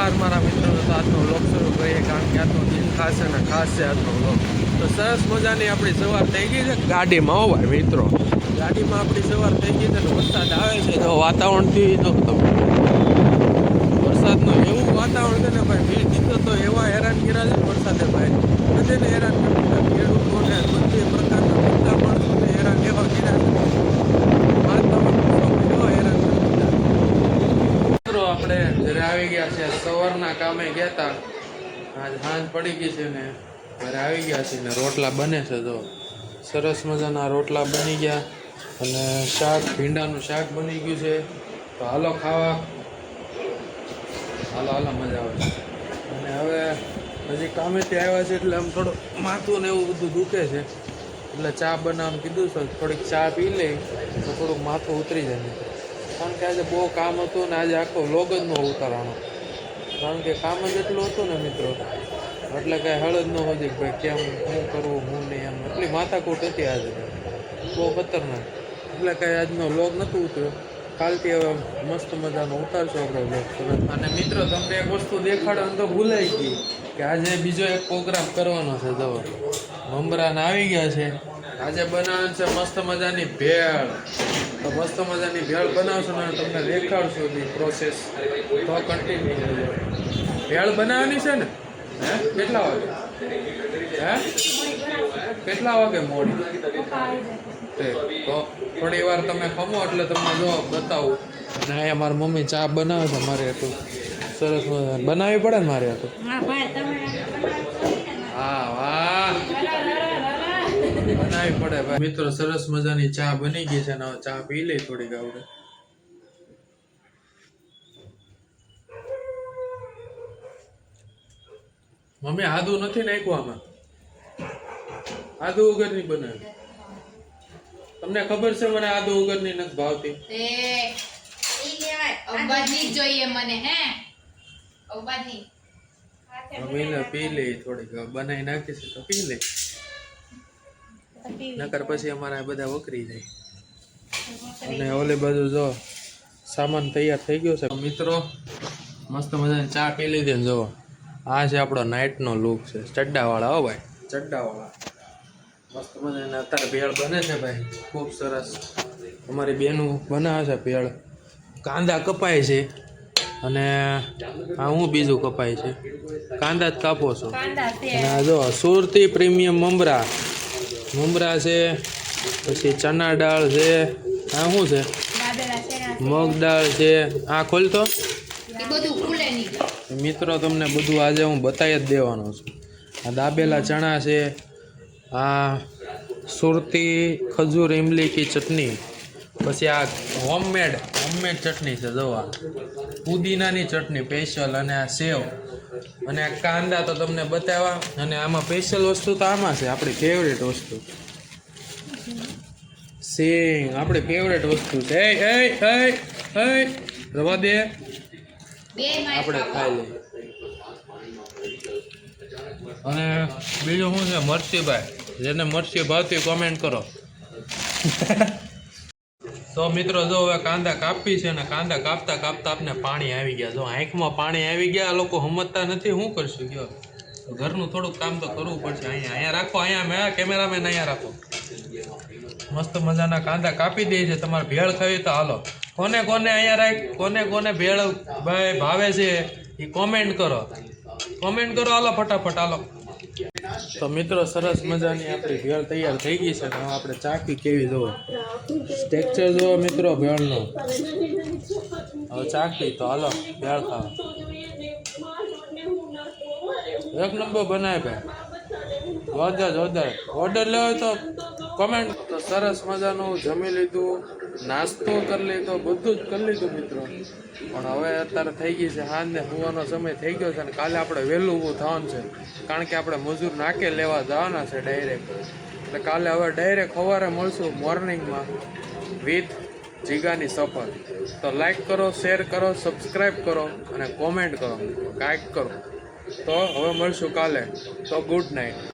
નમસ્કાર મારા મિત્રો, તો આજનો વ્લોગ શરૂ કરીએ કારણ કે આજનો દિન ખાસ છે ને ખાસ છે આજનો વ્લોગ. તો સરસ મજાની આપણી સવાર થઈ ગઈ છે ગાડીમાં. હો ભાઈ મિત્રો, ગાડીમાં આપણી સવાર થઈ ગઈ છે ને વરસાદ આવે છે. જો વાતાવરણથી જો તમે વરસાદનું એવું વાતાવરણ છે ને ભાઈ, મેં કીધું તો એવા હેરાન કર્યા છે વરસાદે ભાઈ, બધાને હેરાન કર્યા, ખેડૂતોને બધી પ્રકારના બધા માણસોને હેરાન એવા કર્યા છે. આપણે ઘરે આવી ગયા છે, સવારના કામે ગયા હતા, આજ સાંજ પડી ગઈ છે ને ઘરે આવી ગયા છે ને રોટલા બને છે. જો સરસ મજાના રોટલા બની ગયા અને શાક, ભીંડાનું શાક બની ગયું છે. તો હાલો ખાવા, હાલો હાલો, મજા આવે છે. અને હવે હજી કામેથી આવ્યા છે એટલે આમ થોડું માથું ને એવું બધું દુખે છે, એટલે ચા બનાવવાનું કીધું છે. થોડીક ચા પી લે તો થોડુંક માથું ઉતરી જાય. કારણ કે આજે બહુ કામ હતું ને આજે આખો વ્લોગ જ ન ઉતારવાનો, કારણ કે કામ જ એટલું હતું ને મિત્રો, એટલે કાંઈ હળ જ ન હોતી કે ભાઈ કેમ શું કરવું હું નહીં, એમ એટલી માથાકૂટ હતી આજે, બહુ ખતરનાક. એટલે કાંઈ આજનો વ્લોગ નહોતું ઉતર્યો. કાલથી હવે મસ્ત મજાનો ઉતારશો આપણો વ્લોગ. અને મિત્રો તમને એક વસ્તુ દેખાડવાનું તો ભૂલાઈ ગઈ કે આજે બીજો એક પ્રોગ્રામ કરવાનો છે. જો મમરાને આવી ગયા છે, આજે બનાવવાનું છે મસ્ત મજાની ભેળ. તો મસ્ત મજાની ભેળ બનાવશું ને તમને દેખાડશું એની પ્રોસેસ, તો કન્ટિન્યુ. ભેળ બનાવવાની છે ને કેટલા વાગે? કેટલા વાગે મોડી? તો થોડી વાર તમે ખમો એટલે તમને જો બતાવું. અને અહીંયા મારી મમ્મી ચા બનાવે છે મારે હતું, સરસ બનાવવી પડે ને મારે હતું. હા વાહ, બનાવવી પડે ભાઈ. મિત્રો સરસ મજાની ચા બની ગઈ છે ને ચા પી લઈ થોડીક આવડે. મમ્મી આદુ નથી નાખ્યું આમાં, આદુ વગરની બનાવી. તમને ખબર છે મને આદુ વગરની નથી ભાવતી. મમ્મીને પી લે થોડીક, બનાવી નાખી છે તો પી લે, નકર પછી અમારા બધા વકરી જાય. અને ઓલી બાજુ જો સામાન તૈયાર થઈ ગયો છે. મિત્રો મસ્ત મજાની ચા પી લીધી ને જો આ છે આપણો નાઇટનો લુક છે, ચડ્ડાવાળા. હો ભાઈ, ચડ્ડાવાળા મસ્ત મજાને અત્યારે ભેળ બને છે ભાઈ, ખૂબ સરસ. અમારી બેનું બનાવે છે ભેળ. કાંદા કપાય છે અને આ હું બીજું કપાય છે, કાંદા જ કાપો છો. અને આ જો સુરતી પ્રીમિયમ મમરા છે, પછી ચણા દાળ છે, આ શું છે, મગ દાળ છે. આ ખોલતો મિત્રો, તમને બધું આજે હું બતાવી જ દેવાનો છું. આ દાબેલા ચણા છે, આ સુરતી ખજૂર ઇમલી કી ચટણી, પછી આ હોમમેડ ચટણી છે. જોવા પુદીનાની ચટણી સ્પેશિયલ, અને આ સેવ, અને આ કાંદા તો તમને બતાવ્યા. અને આમાં સ્પેશિયલ વસ્તુ તો આમાં છે, આપણી ફેવરેટ વસ્તુ સિંગ, આપણી ફેવરેટ વસ્તુ છે. રવા દે, આપણે ખાઈ લઈએ. અને બીજું શું છે, મરચી ભાઈ, જેને મરચી ભાવતી કોમેન્ટ કરો. તો મિત્રો જો હવે કાંદા કાપી છે ને કાંદા કાપતા કાપતા આપણે પાણી આવી ગયા. જો આંખમાં પાણી આવી ગયા. આ લોકો સમજતા નથી, શું કરશું કયો? ઘરનું થોડુંક કામ તો કરવું પડશે. અહીંયા રાખો, અહીંયા મેં કેમેરામેન અહીંયા રાખો. મસ્ત મજાના કાંદા કાપી દે છે. તમારે ભેળ ખાવી તો હાલો, કોને અહીંયા રાખ, કોને ભેળ ભાઈ ભાવે છે એ કોમેન્ટ કરો. હાલો ફટાફટ હાલો. તો મિત્રો સરસ મજાની આપણી ભેળ તૈયાર થઈ ગઈ છે. હવે આપણે ચાખી કેવી જોવો, ટેક્સચર જોવો મિત્રો ભેળનો. હવે ચાખી તો હાલો ભેળ ખાવા. એક નંબર બનાવે ભાઈ, જોરદાર. ઓર્ડર લેવો તો કોમેન્ટ. તો સરસ મજાનું જમી લીધું, નાસ્તો કરી લીધો, બધું જ કરી લીધું મિત્રો. પણ હવે અત્યારે થઈ ગઈ છે સાંજને સુવાનો સમય થઈ ગયો છે. અને કાલે આપણે વહેલું ઊભું થવાનું છે, કારણ કે આપણે મજૂર નાકે લેવા જવાના છે ડાયરેક્ટ. એટલે કાલે હવે ડાયરેક્ટ સવારે મળશું મોર્નિંગમાં વિથ જીગાની સફર. તો લાઈક કરો, શેર કરો, સબસ્ક્રાઈબ કરો અને કોમેન્ટ કરો, કાંઈક કરો. તો હવે મળશું કાલે. તો ગુડ નાઇટ.